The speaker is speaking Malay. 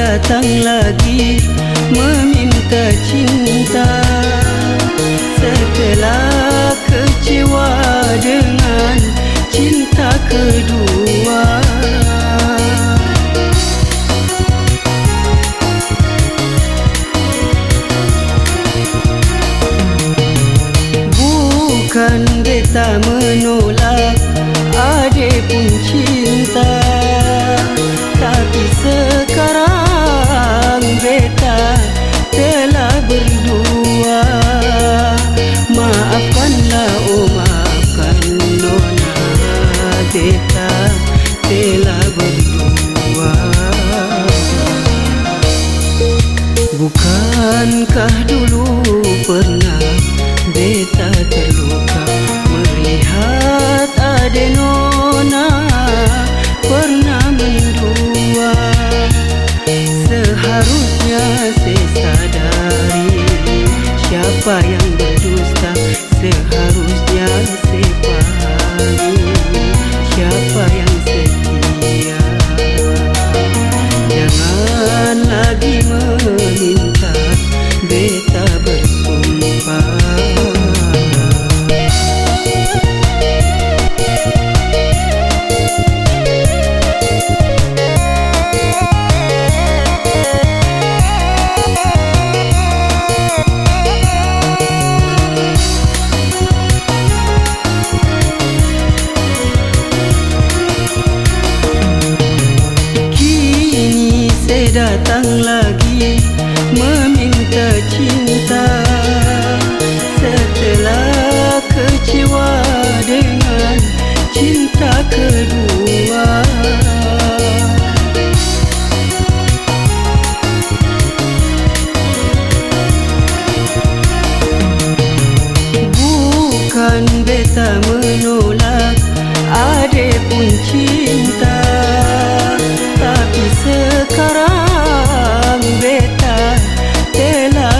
datang lagi meminta cinta. Setelah kecewa dengan cinta kedua, bukan beta menolak adik pun cinta, tapi sekarang beta telah berdua. Maafkanlah, oh maafkan nona, beta telah berdua. Bukankah dulu pernah beta terluka melihat adik nona pernah mendua? Seharusnya saya sadari siapa yang berdusta, seharusnya saya pahami siapa yang setia. Jangan lagi meminta beta bersumpah. Datang lagi meminta cinta. Setelah kecewa dengan cinta kedua, bukan beta menolak adik pun cinta, tapi sekarang beta telah